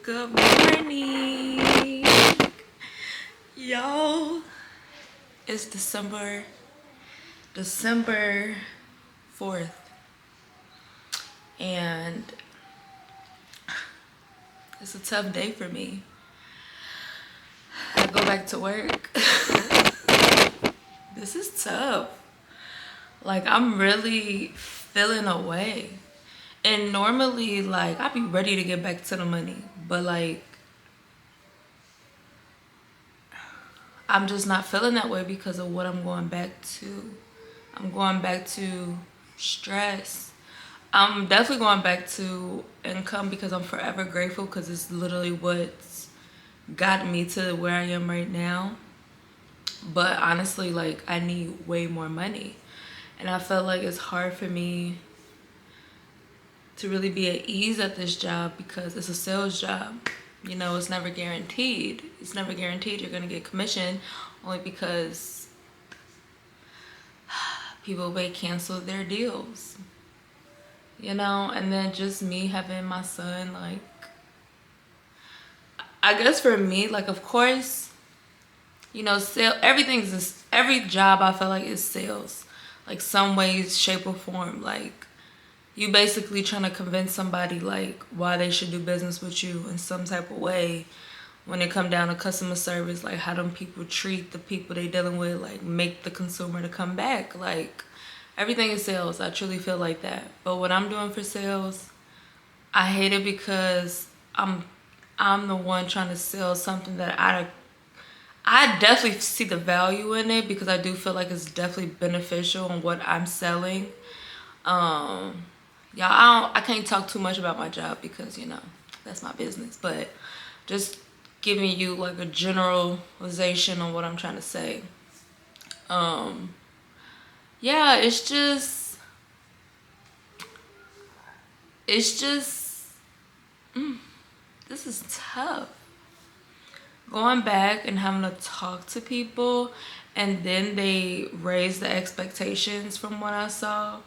Good morning, y'all. It's December 4th, and it's a tough day for me. I go back to work. This is tough. Like, I'm really feeling away. And normally, like, I'd be ready to get back to the money, but like, I'm just not feeling that way because of what I'm going back to. I'm going back to stress. I'm definitely going back to income because I'm forever grateful because it's literally what's gotten me to where I am right now. But honestly, like, I need way more money. And I feel like it's hard for me to really be at ease at this job because it's a sales job. You know, it's never guaranteed. It's never guaranteed you're going to get commission only because people may cancel their deals. You know, and then just me having my son, like, I guess for me, like, of course, you know, every job I feel like is sales. Like, some ways, shape, or form. Like, you basically trying to convince somebody, like, why they should do business with you in some type of way. When it come down to customer service, like, how them people treat the people they dealing with, like, make the consumer to come back. Like, everything is sales. I truly feel like that. But what I'm doing for sales, I hate it because I'm the one trying to sell something that I definitely see the value in it because I do feel like it's definitely beneficial in what I'm selling. Y'all, I can't talk too much about my job because, you know, that's my business. But just giving you like a generalization on what I'm trying to say. Yeah, it's just this is tough. Going back and having to talk to people and then they raise the expectations from what I saw,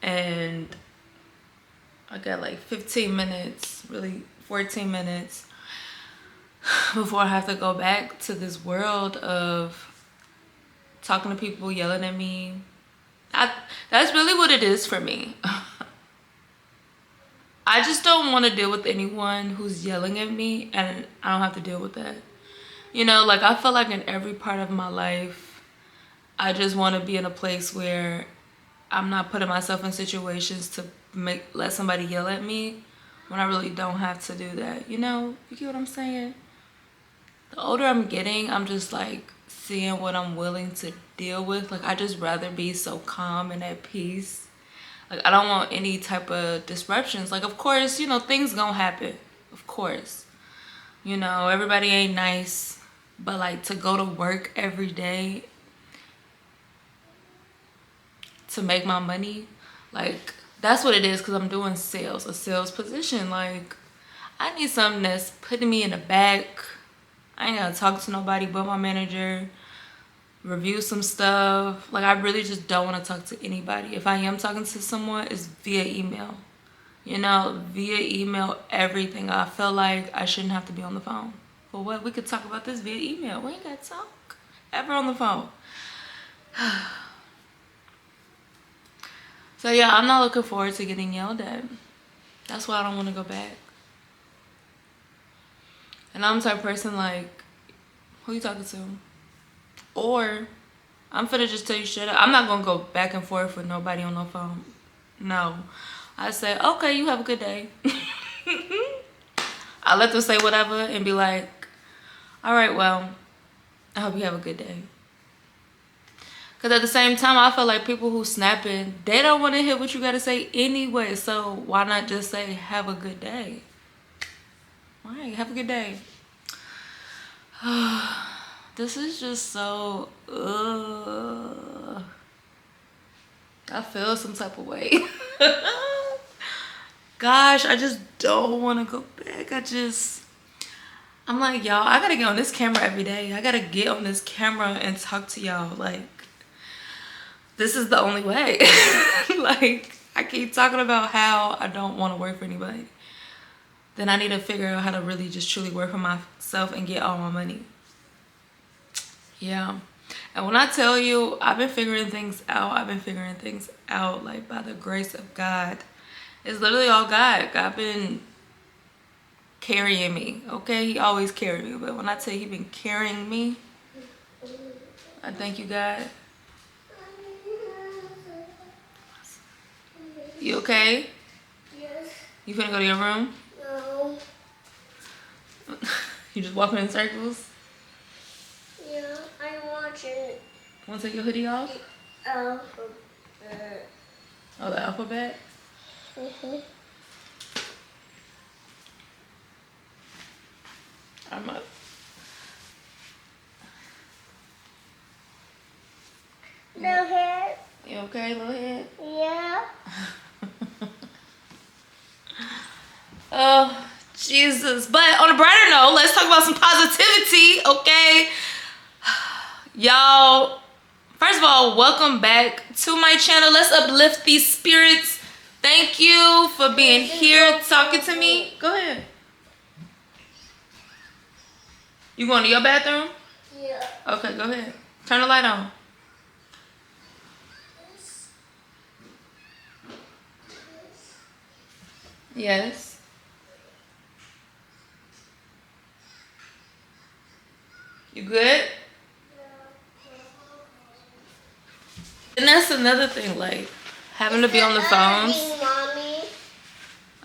and I got like 15 minutes, really 14 minutes before I have to go back to this world of talking to people yelling at me. That's really what it is for me. I just don't want to deal with anyone who's yelling at me, and I don't have to deal with that. You know, like, I feel like in every part of my life, I just want to be in a place where I'm not putting myself in situations to let somebody yell at me when I really don't have to do that. You know, you get what I'm saying? The older I'm getting, I'm just like seeing what I'm willing to deal with. Like, I just rather be so calm and at peace. Like, I don't want any type of disruptions. Like, of course, you know, things gonna happen. Of course. You know, everybody ain't nice. But, like, to go to work every day to make my money, like, that's what it is because I'm doing sales, a sales position. Like, I need something that's putting me in the back. I ain't gotta talk to nobody but my manager, review some stuff. Like, I really just don't want to talk to anybody. If I am talking to someone, it's via email. You know, via email, everything. I feel like I shouldn't have to be on the phone. For what? We could talk about this via email. We ain't got to talk ever on the phone. So yeah, I'm not looking forward to getting yelled at. That's why I don't want to go back. And I'm the type of person, like, who you talking to? Or I'm finna just tell you straight up. I'm not gonna go back and forth with nobody on no phone. No. I say, okay, you have a good day. I let them say whatever and be like, all right, well, I hope you have a good day. Because at the same time, I feel like people who snapping, they don't want to hear what you got to say anyway. So why not just say, have a good day? All right, have a good day. This is just so, I feel some type of way. Gosh, I just don't want to go back. I'm like, y'all, I gotta get on this camera every day. I gotta get on this camera and talk to y'all. Like, this is the only way. Like, I keep talking about how I don't want to work for anybody. then I need to figure out how to really just truly work for myself and get all my money. Yeah. And when I tell you, I've been figuring things out like by the grace of God. It's literally all God. God been carrying me, okay? He always carried me. But when I tell you he been carrying me, I thank you, God. You okay? Yes. You finna go to your room? No. You just walking in circles? Yeah, I'm watching Wanna take your hoodie off? alphabet. Oh, the alphabet? Mhm. I'm up. No head. You okay, little head? Yeah. Oh, Jesus. But on a brighter note, let's talk about some positivity, okay? Y'all, first of all, welcome back to my channel. Let's uplift these spirits. Thank you for being here talking to me. Go ahead. You going to your bathroom? Yeah. Okay, go ahead. Turn the light on. Yes. You good? And that's another thing, like having to be on the phones. Mommy.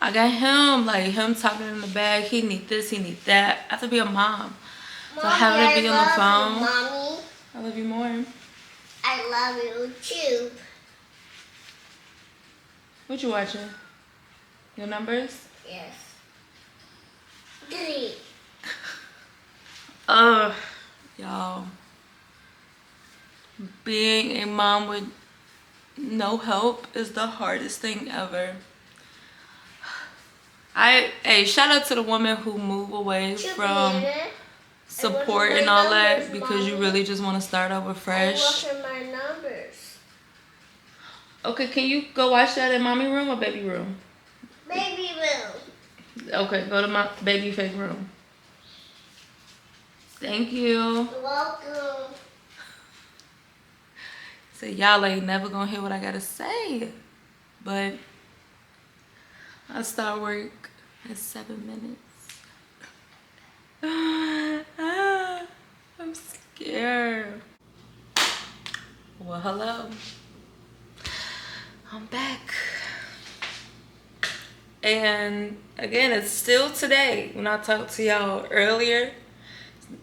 I got him, like him talking in the bag. He need this, he need that. I have to be a mom. So having to be on the phone. Mommy. I love you more. I love you too. What you watching? Your numbers? Yes. 3. Y'all. Being a mom with no help is the hardest thing ever. Hey, shout out to the woman who moved away from support and all that because you really just want to start over fresh. What are my numbers? Okay, can you go watch that in mommy room or baby room? Baby room. Okay, go to my baby fake room. Thank you. You're welcome. So y'all ain't never gonna hear what I gotta say. But I start work in 7 minutes. I'm scared. Well, hello. I'm back. And again, it's still today. When I talked to y'all earlier,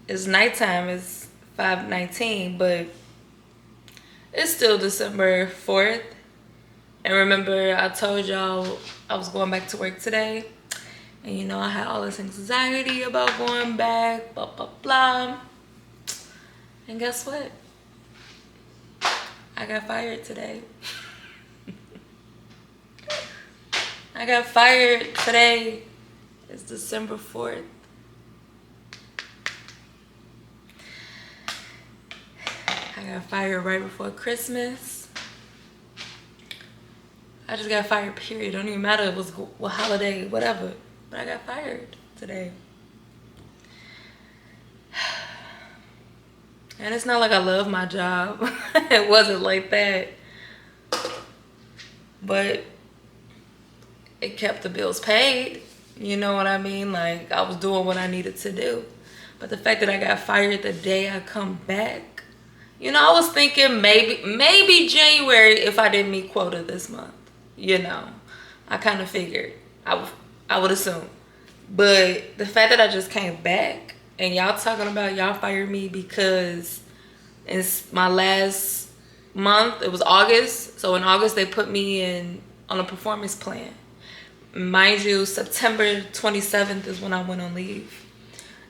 it's nighttime. It's 5:19, but it's still December 4th. And remember, I told y'all I was going back to work today. And you know, I had all this anxiety about going back, blah, blah, blah. And guess what? I got fired today. I got fired today. It's December 4th. I got fired right before Christmas. I just got fired, period. Don't even matter if it was what holiday, whatever. But I got fired today. And it's not like I love my job. It wasn't like that. But it kept the bills paid. You know what I mean? Like, I was doing what I needed to do. But the fact that I got fired the day I come back, you know, I was thinking maybe January if I didn't meet quota this month. You know, I kind of figured. I would assume. But the fact that I just came back and y'all talking about y'all fired me because it's my last month. It was August. So in August, they put me on a performance plan. Mind you, September 27th is when I went on leave.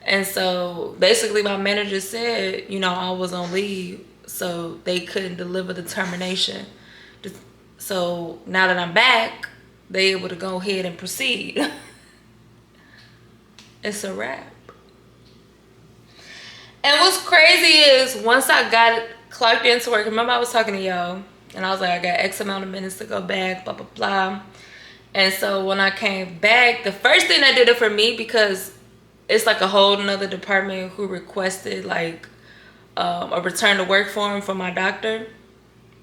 And so basically my manager said, you know, I was on leave, so they couldn't deliver the termination. So now that I'm back, they able to go ahead and proceed. It's a wrap. And what's crazy is once I got clocked into work, remember I was talking to y'all and I was like, I got X amount of minutes to go back, blah, blah, blah. And so when I came back, the first thing that did it for me, because it's like a whole nother department who requested like a return to work form from my doctor,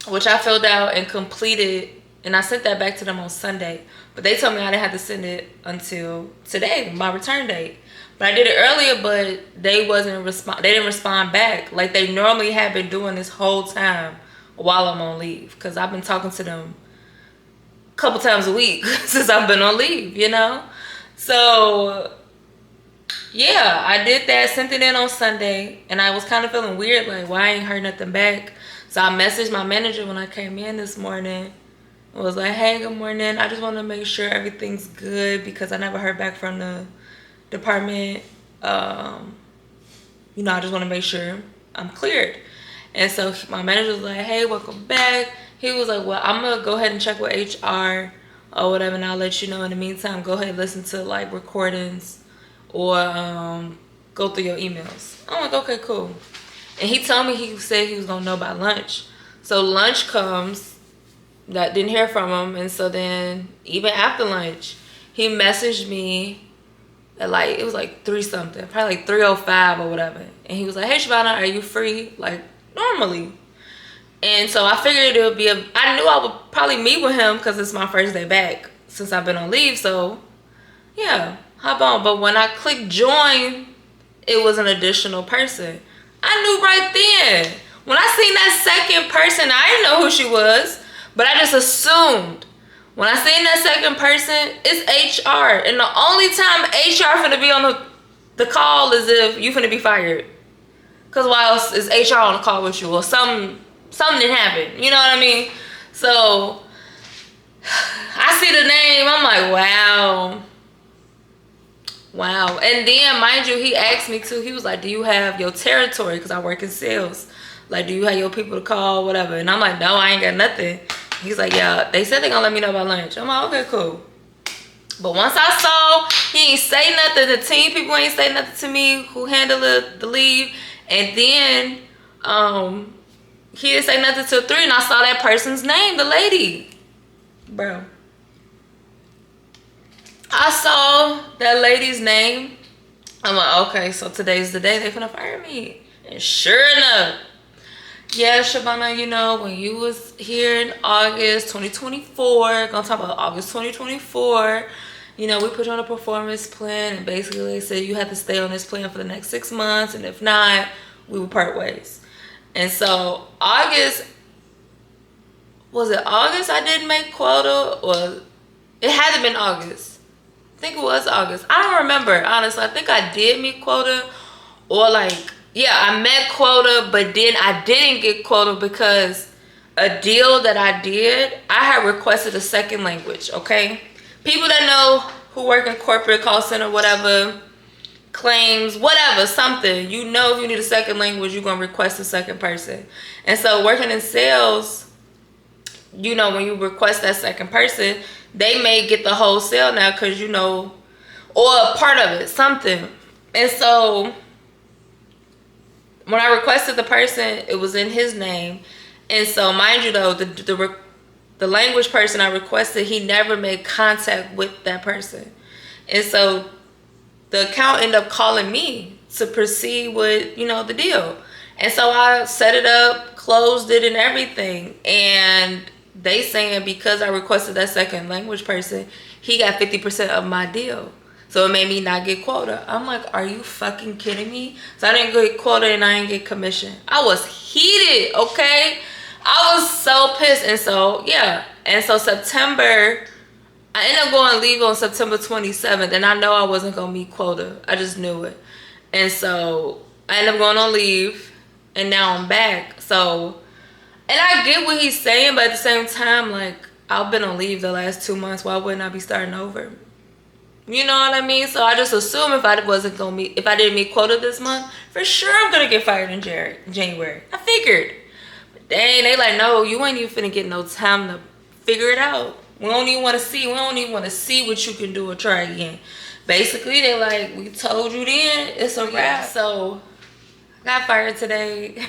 which I filled out and completed, and I sent that back to them on Sunday. But they told me I didn't have to send it until today, my return date. But I did it earlier, but they didn't respond back like they normally have been doing this whole time while I'm on leave. Because I've been talking to them a couple times a week since I've been on leave, you know? So yeah, I did that, sent it in on Sunday, and I was kind of feeling weird, like, why I ain't heard nothing back? So I messaged my manager when I came in this morning. I was like, hey, good morning. I just want to make sure everything's good because I never heard back from the department. You know, I just want to make sure I'm cleared. And so my manager was like, hey, welcome back. He was like, well, I'm going to go ahead and check with HR or whatever, and I'll let you know. In the meantime, go ahead and listen to, like, recordings or go through your emails. I'm like, okay, cool. And he told me, he said he was going to know by lunch. So lunch comes, that didn't hear from him. And so then even after lunch, he messaged me at like, it was like 3 something, probably like 3:05 or whatever. And he was like, hey, Shavonna, are you free? Like, normally. And so I figured it would be I knew I would probably meet with him because it's my first day back since I've been on leave. So yeah, hop on. But when I clicked join, it was an additional person. I knew right then. When I seen that second person, I didn't know who she was, but I just assumed. When I seen that second person, it's HR. And the only time HR finna be on the call is if you finna be fired. Because why else is HR on the call with you? Or something didn't happen. You know what I mean? So I see the name. I'm like, wow. Wow. And then, mind you, he asked me too. He was like, do you have your territory? Because I work in sales. Like, do you have your people to call, whatever? And I'm like, no, I ain't got nothing. He's like, yeah, they said they're going to let me know by lunch. I'm like, okay, cool. But once I saw he ain't say nothing, the team people ain't say nothing to me who handled the leave. And then he didn't say nothing till 3, and I saw that person's name, the lady. Bro. I saw that lady's name. I'm like, okay, so today's the day they finna fire me. And sure enough, yeah, Shavonna, you know, when you was here in August 2024, gonna talk about August 2024, you know, we put you on a performance plan, and basically they said you had to stay on this plan for the next 6 months, and if not, we would part ways. And so August, was it August I didn't make quota, or it had to been August? I think it was August. I don't remember, honestly. I think I did meet quota, or like, yeah, I met quota, but then I didn't get quota because a deal that I did, I had requested a second language, okay? People that know who work in corporate, call center, whatever, claims, whatever, something. You know if you need a second language, you're going to request a second person. And so working in sales, you know, when you request that second person, they may get the whole sale now because, you know, or a part of it, something. And so when I requested the person, it was in his name. And so mind you though, the language person I requested, he never made contact with that person. And so the account ended up calling me to proceed with, you know, the deal. And so I set it up, closed it and everything. And they saying because I requested that second language person, he got 50% of my deal. So it made me not get quota. I'm like, are you fucking kidding me? So I didn't get quota and I didn't get commission. I was heated, okay? I was so pissed. And so, yeah. And so September, I ended up going to leave on September 27th. And I know I wasn't going to meet quota. I just knew it. And so I ended up going on leave. And now I'm back. So, and I get what he's saying. But at the same time, like, I've been on leave the last 2 months. Why wouldn't I be starting over? You know what I mean? So I just assume if I didn't meet quota this month, for sure I'm gonna get fired in January. I figured. But dang, they like, no, you ain't even finna get no time to figure it out. We don't even wanna see what you can do or try again. Basically, they like, we told you then, it's a wrap. So I got fired today.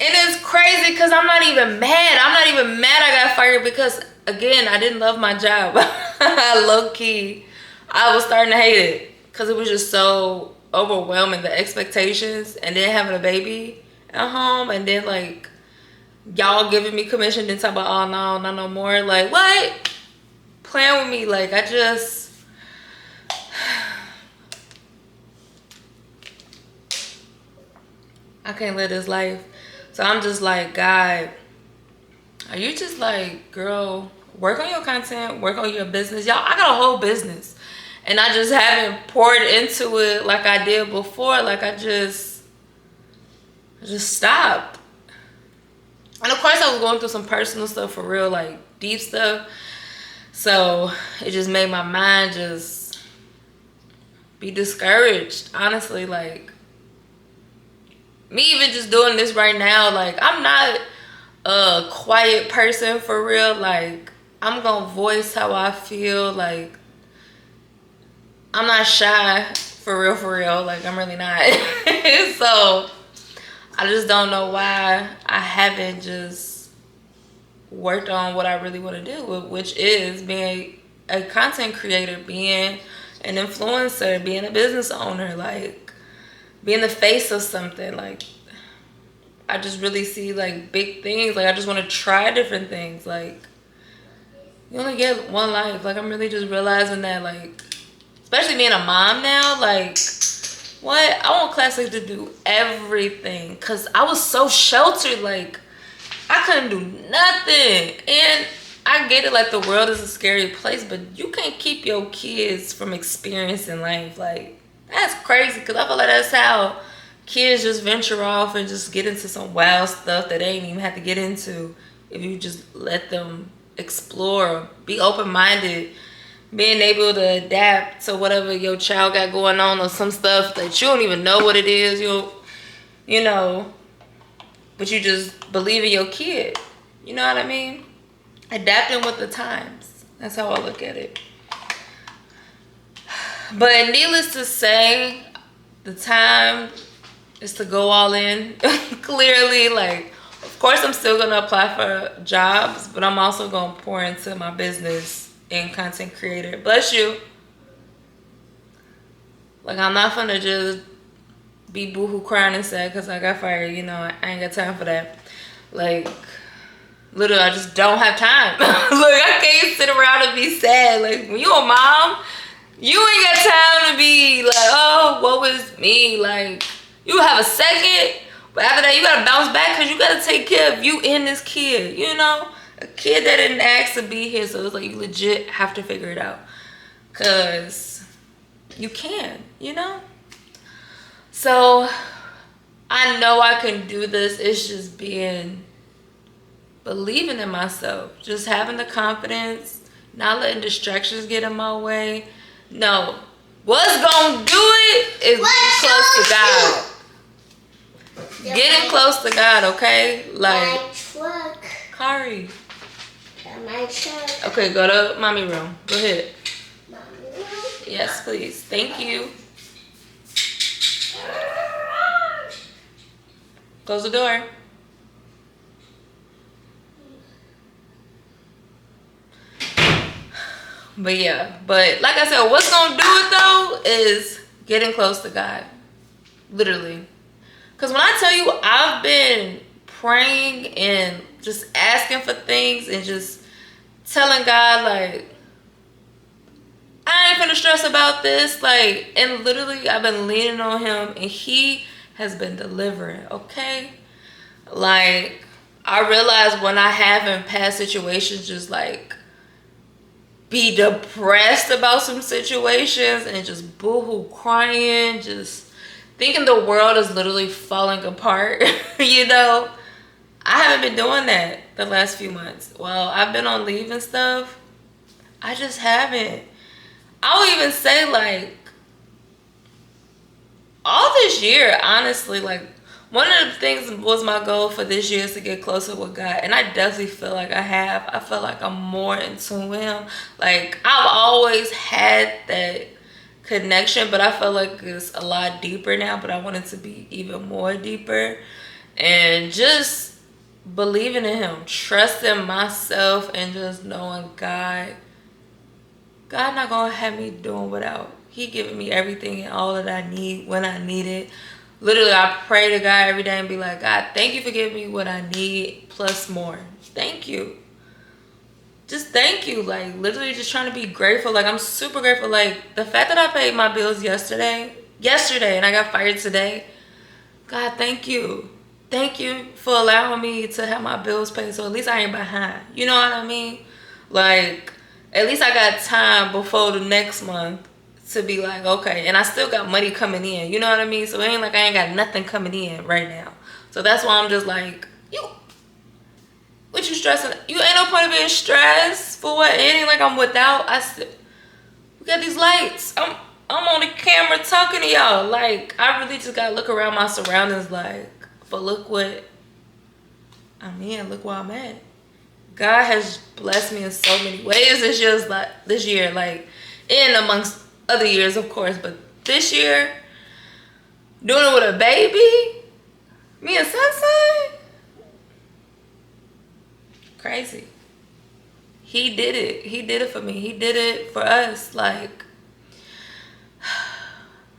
And it's crazy because I'm not even mad. I'm not even mad I got fired because, again, I didn't love my job. Low key. I was starting to hate it because it was just so overwhelming, the expectations, and then having a baby at home, and then, like, y'all giving me commission, then talking about, oh, no, not no more. Like, what? Playing with me. Like, I can't live this life. So I'm just like, God, are you just like, girl, work on your content, work on your business. Y'all, I got a whole business. And I just haven't poured into it like I did before. Like I just stopped. And of course I was going through some personal stuff for real, like deep stuff. So it just made my mind just be discouraged. Honestly, like, me even just doing this right now, like, I'm not a quiet person for real. Like, I'm gonna voice how I feel. Like, I'm not shy for real. Like, I'm really not. So I just don't know why I haven't just worked on what I really want to do, which is being a content creator, being an influencer, being a business owner, like being the face of something. Like, I just really see like big things. Like, I just want to try different things. Like, you only get one life. Like, I'm really just realizing that, like, especially being a mom now, like, what? I want Classic to do everything because I was so sheltered. Like, I couldn't do nothing. And I get it, like, the world is a scary place, but you can't keep your kids from experiencing life. Like, that's crazy because I feel like that's how kids just venture off and just get into some wild stuff that they ain't even have to get into if you just let them explore, be open-minded, being able to adapt to whatever your child got going on, or some stuff that you don't even know what it is, you know, but you just believe in your kid. You know what I mean? Adapting with the times. That's how I look at it. But needless to say, the time is to go all in. Clearly, like, of course I'm still gonna apply for jobs, but I'm also gonna pour into my business and content creator. Bless you. Like, I'm not gonna just be boohoo crying and sad because I got fired. You know, I ain't got time for that. Like, literally, I just don't have time. Look, I can't sit around and be sad. Like, when you a mom, you ain't got time to be like, oh, woe is me. Like, you have a second, but after that, you gotta bounce back because you gotta take care of you and this kid, you know? A kid that didn't ask to be here, so it's like you legit have to figure it out. Because you can, you know? So, I know I can do this. It's just believing in myself. Just having the confidence, not letting distractions get in my way. No. What's gonna do it is getting close to God. Getting close to God, okay? Like, my truck. Kari. My truck. Okay, go to mommy room. Go ahead. Mommy room? Yes, please. Thank you. Close the door. But yeah, but like I said, what's gonna do it though is getting close to God. Literally. Because when I tell you, I've been praying and just asking for things and just telling God, like, I ain't finna stress about this. Like, and literally, I've been leaning on him and he has been delivering, okay? Like, I realize when I have in past situations just, like, be depressed about some situations and just boohoo crying, just thinking the world is literally falling apart, you know? I haven't been doing that the last few months. Well, I've been on leave and stuff. I just haven't. I would even say, like, all this year, honestly, like, one of the things was my goal for this year is to get closer with God. And I definitely feel like I have. I feel like I'm more in tune with him. Like, I've always had that connection, but I feel like it's a lot deeper now. But I want it to be even more deeper. And just believing in him, trusting myself, and just knowing God not gonna have me doing without. He giving me everything and all that I need when I need it. Literally, I pray to God every day and be like, God, thank you for giving me what I need plus more. Thank you. Just thank you. Like, literally just trying to be grateful. Like, I'm super grateful. Like, the fact that I paid my bills yesterday, and I got fired today. God, thank you. Thank you for allowing me to have my bills paid, so at least I ain't behind. You know what I mean? Like, at least I got time before the next month to be like, okay, and I still got money coming in. You know what I mean? So it ain't like I ain't got nothing coming in right now. So that's why I'm just like, what you stressing? You ain't no point of being stressed for what? It ain't like I'm without. We got these lights. I'm on the camera talking to y'all. Like, I really just gotta look around my surroundings, like, but look what I'm in. Look where I'm at. God has blessed me in so many ways this year, like, and amongst other years, of course, but this year, doing it with a baby, me and Sensei. Crazy. He did it. He did it for me. He did it for us. Like,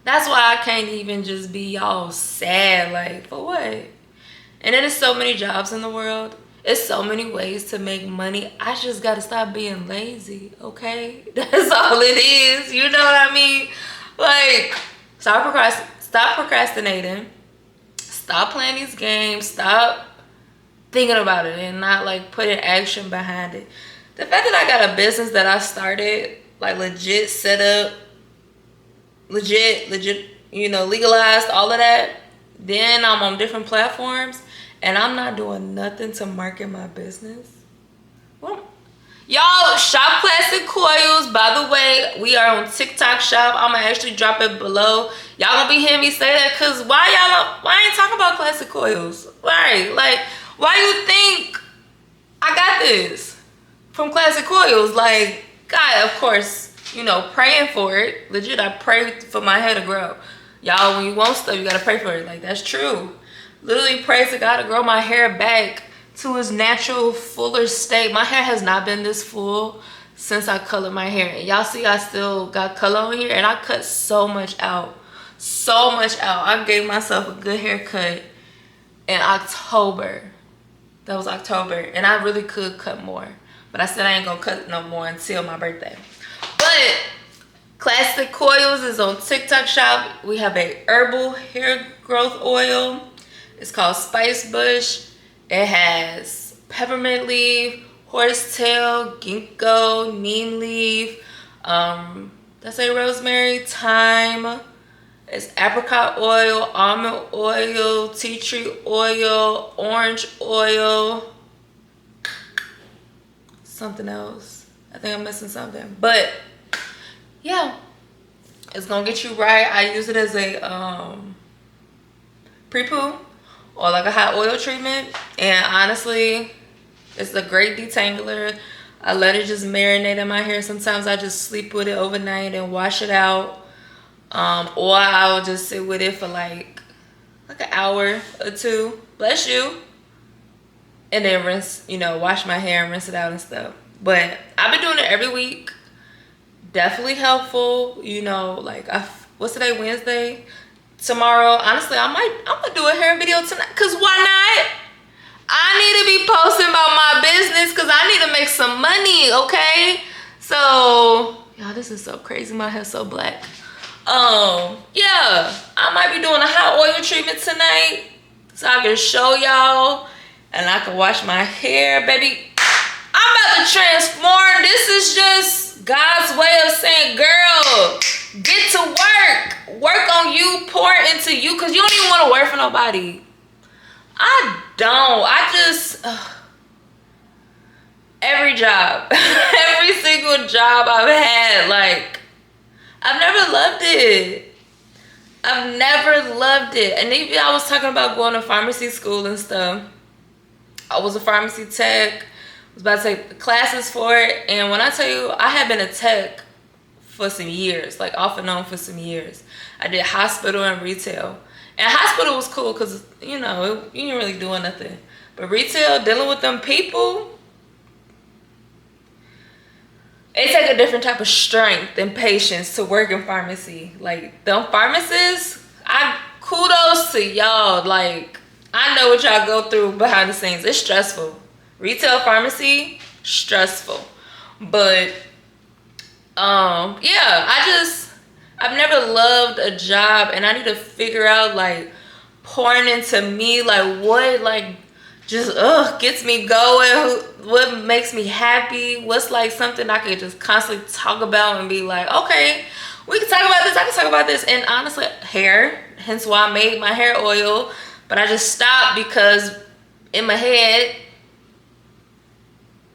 that's why I can't even just be all sad. Like, for what? And there's so many jobs in the world. It's so many ways to make money. I just gotta stop being lazy, okay? That's all it is. You know what I mean? Like, stop procrastinating. Stop playing these games. Stop thinking about it and not like putting action behind it. The fact that I got a business that I started, like, legit set up, legit, you know, legalized, all of that. Then I'm on different platforms and I'm not doing nothing to market my business. Well, y'all, shop Classic Coils. By the way, we are on TikTok shop. I'm gonna actually drop it below. Y'all gonna be hearing me say that, cause why I ain't talking about Classic Coils? Right? Like, why you think I got this from Classic Coils? Like, God, of course, you know, praying for it. Legit, I pray for my hair to grow. Y'all, when you want stuff, you gotta pray for it. Like, that's true. Literally pray to God to grow my hair back to its natural, fuller state. My hair has not been this full since I colored my hair. And y'all see I still got color on here, and I cut so much out. So much out. I gave myself a good haircut in October. That was October, and I really could cut more, but I said I ain't gonna cut no more until my birthday. But Classic Coils is on TikTok shop. We have a herbal hair growth oil. It's called Spice Bush. It has peppermint leaf, horsetail, ginkgo, neem leaf, that's a rosemary, thyme. It's apricot oil, almond oil, tea tree oil, orange oil, something else. I think I'm missing something. But yeah, it's gonna get you right. I use it as a pre-poo or like a hot oil treatment. And honestly, it's a great detangler. I let it just marinate in my hair. Sometimes I just sleep with it overnight and wash it out. Or I'll just sit with it for like an hour or two. Bless you. And then rinse, you know, wash my hair and rinse it out and stuff. But I've been doing it every week. Definitely helpful. You know, like, what's today, Wednesday? Tomorrow, honestly, I'm gonna do a hair video tonight. Cause why not? I need to be posting about my business because I need to make some money, okay? So, y'all, this is so crazy. My hair's so black. Yeah, I might be doing a hot oil treatment tonight so I can show y'all and I can wash my hair, baby. I'm about to transform. This is just God's way of saying, girl, get to work. Work on you, pour into you, because you don't even want to work for nobody. I don't. I just, every job, every single job I've had, like, I've never loved it. I've never loved it. And even I was talking about going to pharmacy school and stuff. I was a pharmacy tech. I was about to take classes for it. And when I tell you, I had been a tech for some years, like off and on for some years. I did hospital and retail. And hospital was cool because, you know, you ain't really doing nothing. But retail, dealing with them people, it take a different type of strength and patience to work in pharmacy. Like, them pharmacists, kudos to y'all. Like, I know what y'all go through behind the scenes. It's stressful. Retail pharmacy, stressful. But, yeah, I've never loved a job, and I need to figure out, like, pouring into me, like, what, like, just, gets me going, what makes me happy, what's, like, something I could just constantly talk about and be like, okay, we can talk about this, I can talk about this. And honestly, hair, hence why I made my hair oil, but I just stopped because in my head,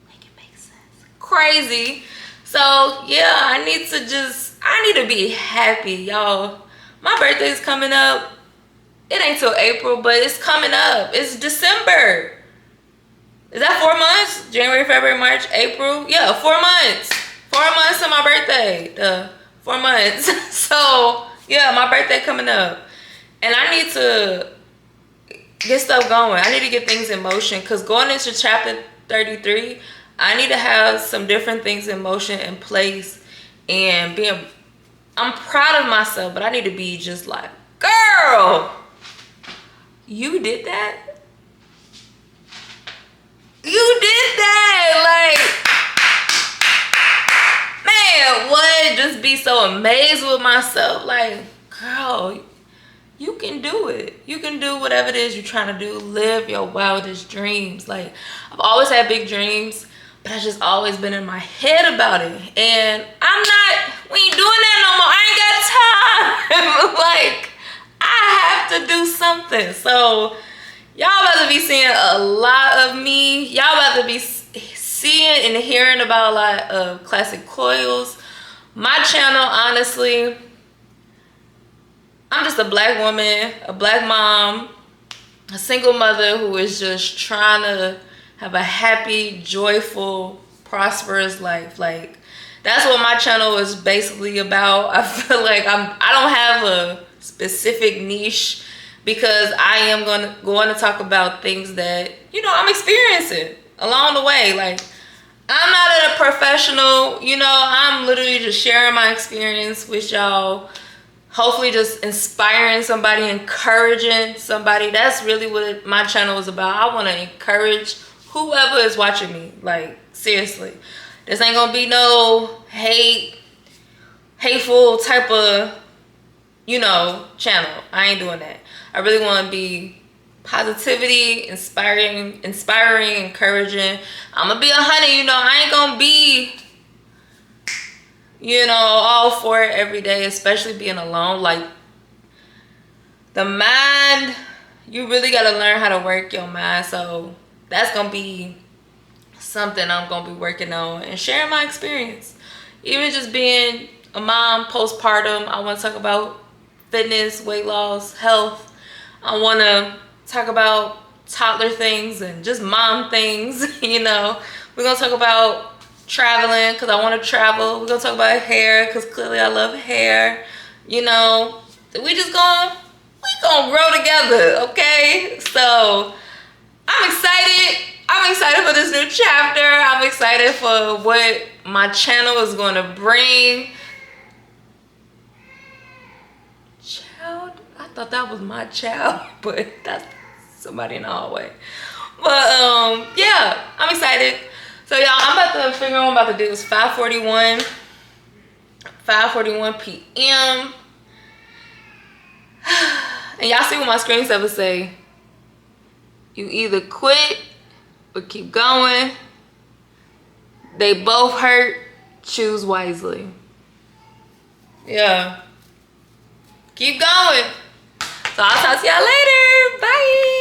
make it make sense, crazy. So, yeah, I need to be happy, y'all. My birthday's coming up. It ain't till April, but it's coming up. It's December. Is that 4 months? January, February, March, April? Yeah, 4 months. 4 months to my birthday. 4 months. So, yeah, my birthday coming up. And I need to get stuff going. I need to get things in motion. Because going into chapter 33, I need to have some different things in motion, in place. And I'm proud of myself, but I need to be just like, girl, you did that? You did that! Like, man, what? Just be so amazed with myself. Like, girl, you can do it. You can do whatever it is you're trying to do. Live your wildest dreams. Like, I've always had big dreams, but I've just always been in my head about it. And we ain't doing that no more. I ain't got time. Like, I have to do something. So, y'all about to be seeing a lot of me. Y'all about to be seeing and hearing about a lot of classic coils. My channel, honestly, I'm just a black woman, a black mom, a single mother who is just trying to have a happy, joyful, prosperous life. Like, that's what my channel is basically about. I feel like I don't have a specific niche, because I am going to talk about things that, you know, I'm experiencing along the way. Like, I'm not a professional, you know, I'm literally just sharing my experience with y'all. Hopefully just inspiring somebody, encouraging somebody. That's really what my channel is about. I want to encourage whoever is watching me. Like, seriously. This ain't going to be no hateful type of, you know, channel. I ain't doing that. I really want to be positivity, inspiring, encouraging. I'm going to be 100, you know. I ain't going to be, you know, all for it every day, especially being alone. Like, the mind, you really got to learn how to work your mind. So that's going to be something I'm going to be working on and sharing my experience. Even just being a mom, postpartum, I want to talk about fitness, weight loss, health. I want to talk about toddler things and just mom things, you know. We're going to talk about traveling because I want to travel. We're going to talk about hair because clearly I love hair, you know. We gonna grow together, okay? So I'm excited. I'm excited for this new chapter. I'm excited for what my channel is going to bring. I thought that was my child, but that's somebody in the hallway. But yeah, I'm excited. So y'all, I'm about to figure out what I'm about to do. It's 5:41 p.m. And y'all see what my screensaver say. You either quit or keep going. They both hurt. Choose wisely. Yeah. Keep going. So I'll talk to y'all later. Bye.